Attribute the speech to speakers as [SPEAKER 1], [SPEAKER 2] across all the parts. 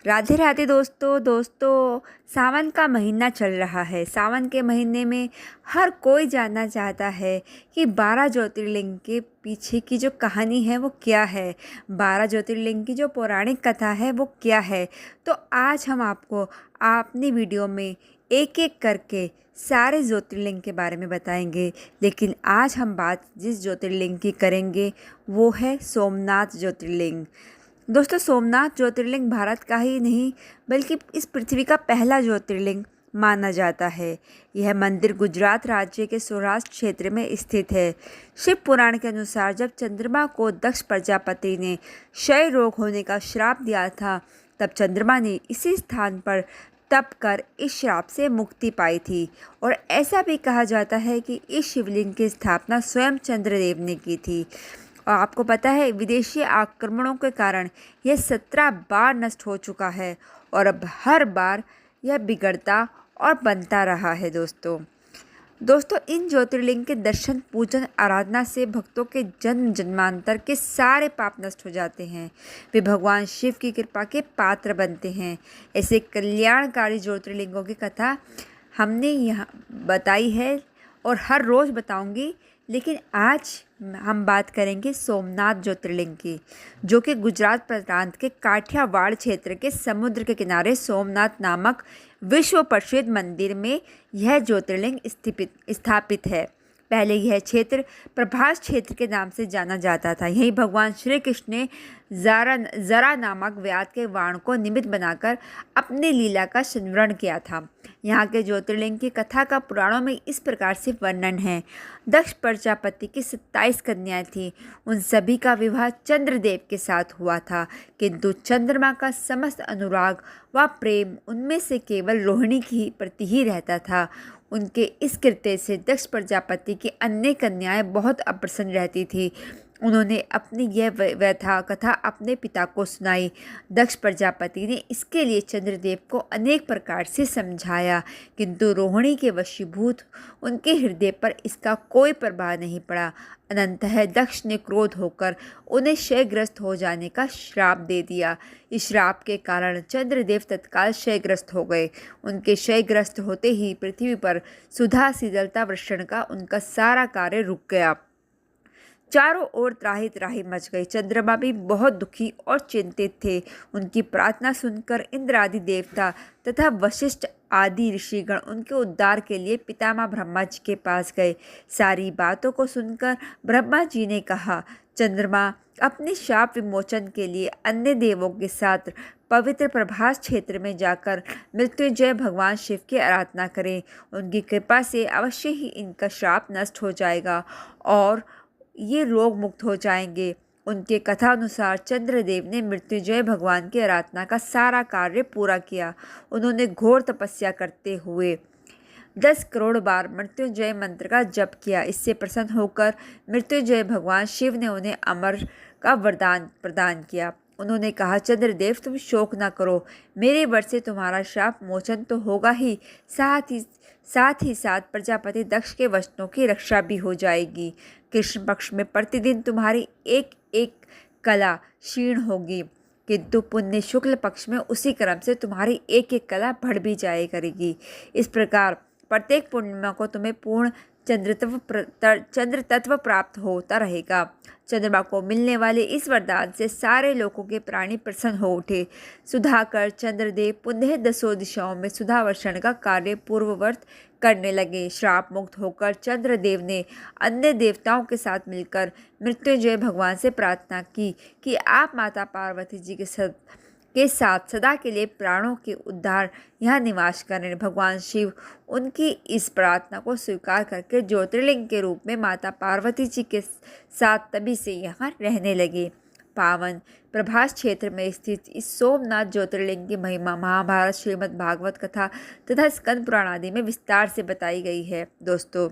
[SPEAKER 1] राधे राधे दोस्तों सावन का महीना चल रहा है। सावन के महीने में हर कोई जानना चाहता है कि 12 ज्योतिर्लिंग के पीछे की जो कहानी है वो क्या है, 12 ज्योतिर्लिंग की जो पौराणिक कथा है वो क्या है। तो आज हम आपको अपनी वीडियो में एक एक करके सारे ज्योतिर्लिंग के बारे में बताएंगे। लेकिन आज हम बात जिस ज्योतिर्लिंग की करेंगे वो है सोमनाथ ज्योतिर्लिंग। दोस्तों, सोमनाथ ज्योतिर्लिंग भारत का ही नहीं बल्कि इस पृथ्वी का पहला ज्योतिर्लिंग माना जाता है। यह मंदिर गुजरात राज्य के सौराष्ट्र क्षेत्र में स्थित है। शिव पुराण के अनुसार जब चंद्रमा को दक्ष प्रजापति ने क्षय रोग होने का श्राप दिया था, तब चंद्रमा ने इसी स्थान पर तप कर इस श्राप से मुक्ति पाई थी। और ऐसा भी कहा जाता है कि इस शिवलिंग की स्थापना स्वयं चंद्रदेव ने की थी। और आपको पता है, विदेशी आक्रमणों के कारण यह 17 बार नष्ट हो चुका है और अब हर बार यह बिगड़ता और बनता रहा है। दोस्तों इन ज्योतिर्लिंग के दर्शन, पूजन, आराधना से भक्तों के जन्म जन्मांतर के सारे पाप नष्ट हो जाते हैं। वे भगवान शिव की कृपा के पात्र बनते हैं। ऐसे कल्याणकारी ज्योतिर्लिंगों की कथा हमने यहाँ बताई है और हर रोज़ बताऊंगी। लेकिन आज हम बात करेंगे सोमनाथ ज्योतिर्लिंग की, जो कि गुजरात प्रांत के काठियावाड़ क्षेत्र के समुद्र के किनारे सोमनाथ नामक विश्व प्रसिद्ध मंदिर में यह ज्योतिर्लिंग स्थापित है। पहले यह क्षेत्र प्रभास क्षेत्र के नाम से जाना जाता था। यहीं भगवान श्री कृष्ण ने जरा नामक व्याध के वाण को निमित्त बनाकर अपनी लीला का संवरण किया था। यहाँ के ज्योतिर्लिंग की कथा का पुराणों में इस प्रकार से वर्णन है। दक्ष प्रजापति की 27 कन्याएं थीं। उन सभी का विवाह चंद्रदेव के साथ हुआ था, किंतु चंद्रमा का समस्त अनुराग व प्रेम उनमें से केवल रोहिणी की प्रति ही रहता था। उनके इस कृत्य से दक्ष प्रजापति की अन्य कन्याएं बहुत अप्रसन्न रहती थीं। उन्होंने अपनी यह व्यथा कथा अपने पिता को सुनाई। दक्ष प्रजापति ने इसके लिए चंद्रदेव को अनेक प्रकार से समझाया, किंतु रोहिणी के वशीभूत उनके हृदय पर इसका कोई प्रभाव नहीं पड़ा। अनंतः दक्ष ने क्रोध होकर उन्हें क्षयग्रस्त हो जाने का श्राप दे दिया। इस श्राप के कारण चंद्रदेव तत्काल क्षयग्रस्त हो गए। उनके क्षयग्रस्त होते ही पृथ्वी पर सुधा शीतलता वर्षण का उनका सारा कार्य रुक गया। चारों ओर त्राही त्राही मच गई। चंद्रमा भी बहुत दुखी और चिंतित थे। उनकी प्रार्थना सुनकर इंद्र आदि देवता तथा वशिष्ठ आदि ऋषिगण उनके उद्धार के लिए पितामह ब्रह्मा जी के पास गए। सारी बातों को सुनकर ब्रह्मा जी ने कहा, चंद्रमा अपने शाप विमोचन के लिए अन्य देवों के साथ पवित्र प्रभास क्षेत्र में जाकर मृत्युंजय भगवान शिव की आराधना करें। उनकी कृपा से अवश्य ही इनका श्राप नष्ट हो जाएगा और ये रोग मुक्त हो जाएंगे। उनके कथा अनुसार चंद्रदेव ने मृत्युंजय भगवान की आराधना का सारा कार्य पूरा किया। उन्होंने घोर तपस्या करते हुए 10 करोड़ बार मृत्युंजय मंत्र का जप किया। इससे प्रसन्न होकर मृत्युंजय भगवान शिव ने उन्हें अमर का वरदान प्रदान किया। उन्होंने कहा, चंद्रदेव तुम शोक न करो, मेरे वर से तुम्हारा शाप मोचन तो होगा ही, साथ ही साथ प्रजापति दक्ष के वचनों की रक्षा भी हो जाएगी। कृष्ण पक्ष में प्रतिदिन तुम्हारी एक एक कला क्षीण होगी, किंतु पुण्य शुक्ल पक्ष में उसी क्रम से तुम्हारी एक एक कला बढ़ भी जाया करेगी। इस प्रकार प्रत्येक पूर्णिमा को तुम्हें पूर्ण चंद्र तत्व प्राप्त होता रहेगा। चंद्रमा को मिलने वाले इस वरदान से सारे लोगों के प्राणी प्रसन्न हो उठे। सुधाकर चंद्रदेव पुनः 10 दिशाओं में सुधा वर्षण का कार्य पूर्ववत करने लगे। श्राप मुक्त होकर चंद्रदेव ने अन्य देवताओं के साथ मिलकर मृत्युंजय भगवान से प्रार्थना की कि आप माता पार्वती जी के साथ सदा के लिए प्राणों के उद्धार यहाँ निवास करें। भगवान शिव उनकी इस प्रार्थना को स्वीकार करके ज्योतिर्लिंग के रूप में माता पार्वती जी के साथ तभी से यहाँ रहने लगे। पावन प्रभास क्षेत्र में स्थित इस सोमनाथ ज्योतिर्लिंग की महिमा महाभारत, श्रीमद् भागवत कथा तथा स्कंद पुराण आदि में विस्तार से बताई गई है। दोस्तों,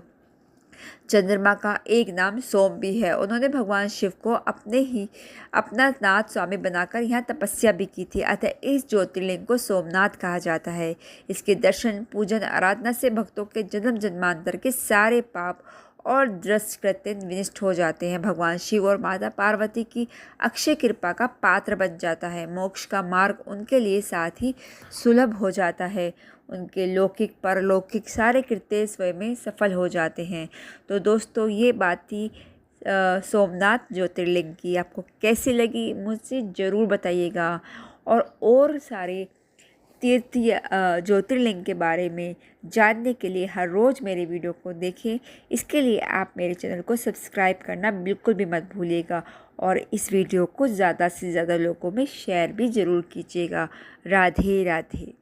[SPEAKER 1] चंद्रमा का एक नाम सोम भी है। उन्होंने भगवान शिव को अपना नाथ स्वामी बनाकर यहाँ तपस्या भी की थी। अतः इस ज्योतिर्लिंग को सोमनाथ कहा जाता है। इसके दर्शन, पूजन, आराधना से भक्तों के जन्म जन्मांतर के सारे पाप और दृष्ट कृत्य विनिष्ट हो जाते हैं। भगवान शिव और माता पार्वती की अक्षय कृपा का पात्र बन जाता है। मोक्ष का मार्ग उनके लिए साथ ही सुलभ हो जाता है। उनके लौकिक परलौकिक सारे कृत्य स्वयं में सफल हो जाते हैं। तो दोस्तों ये बात थी सोमनाथ ज्योतिर्लिंग की। आपको कैसी लगी मुझसे ज़रूर बताइएगा। और सारे तीर्थ ज्योतिर्लिंग के बारे में जानने के लिए हर रोज़ मेरे वीडियो को देखें। इसके लिए आप मेरे चैनल को सब्सक्राइब करना बिल्कुल भी मत भूलिएगा और इस वीडियो को ज़्यादा से ज़्यादा लोगों में शेयर भी ज़रूर कीजिएगा। राधे राधे।